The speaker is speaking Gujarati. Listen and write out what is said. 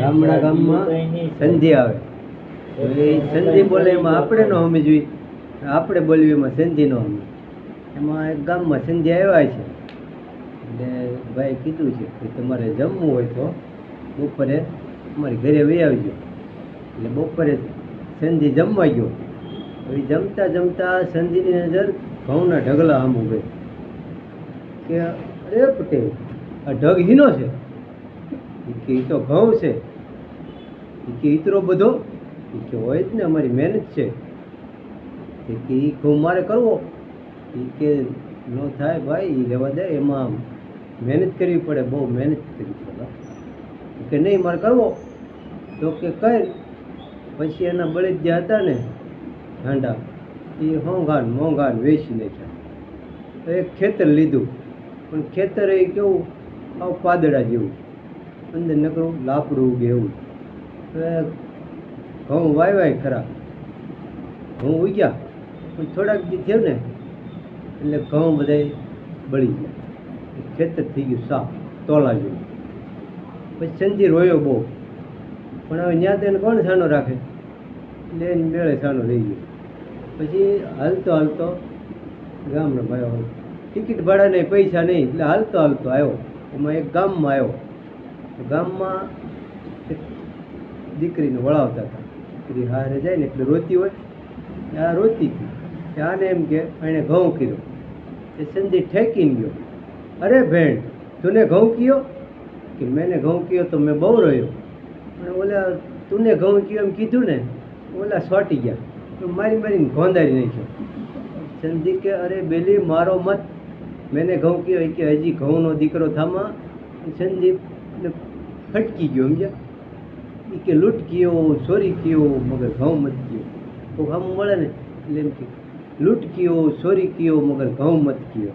ગામડા ગામમાં સંધિ આવે તો એ સંધિ બોલે એમાં આપણે ન સમજવી, આપણે બોલવી એમાં સંધિ ન સમજ. એમાં એક ગામમાં સંધિ આવ્યા છે એટલે ભાઈ કીધું છે કે તમારે જમવું હોય તો બપોરે અમારી ઘરે વહી આવજો. એટલે બપોરે સંધિ જમવા ગયો. એ જમતા જમતા સંધિની નજર ઘઉંના ઢગલા સામું ગઈ કે અરે પટેલ આ ઢગ હીનો છે કે એ તો ઘઉં છે કે ઈતરો બધો કે હોય જ ને અમારી મહેનત છે કે એ ઘઉં મારે કરવો કે ન થાય ભાઈ એ રહેવા દે, એમાં મહેનત કરવી પડે, બહુ મહેનત કરવી પડે કે નહીં મારે કરવો. તો કે કઈ પછી એના બળદ જે હતા ને ગાંડા એ મોંઘાન વેચી નાખ્યા. તો એક ખેતર લીધું પણ ખેતર એ કેવું આવ પાદડા જેવું, અંદર નકરું લાકડું ઉગે એવું. ઘઉં વાય ખરા, ઘઉં ઉગ્યા પણ થોડાક દી થયું ને એટલે ઘઉં બધા બળી ગયા, ખેતર થઈ ગયું સાફ તોલા જેવું. પછી સંજી રોયો બહુ, પણ હવે ત્યાં તેને કોણ છાનો રાખે એટલે એને મેળે છાનો રહી ગયો. પછી હાલતો ગામના ભાઈઓ ટિકિટ ભાડાને પૈસા નહીં એટલે હાલતો આવ્યો. એમાં એક ગામમાં આવ્યો. ગામમાં એક દીકરીને વળાવતા હતા. દીકરી હારે જાય ને એટલે રોતી હોય, આ રોતી હતી. આને એમ કે એણે ઘઉં કર્યો. એ સંજી ઠેકીને ગયો, અરે ભેણ તુને ઘઉં કયો કે મેને ઘઉં કયો તો મેં બહુ રહ્યો. અને ઓલા તુને ઘઉં કયો એમ કીધું ને ઓલા સોટી ગયા, મારીને ગોંધારી નાખ્યો. સંજી કે અરે બેલી મારો મત, મેને ઘઉં કયો કે હજી ઘઉંનો દીકરો થામા. સંજીવ ફટકી ગયો સમજ્યા. એ કે લૂંટ કયો ચોરી કયો મગર ઘઉં મત કયો. તો આમ મળે ને એટલે એમ કે લૂંટ કયો ચોરી કયો મગર ઘઉં મત કયો.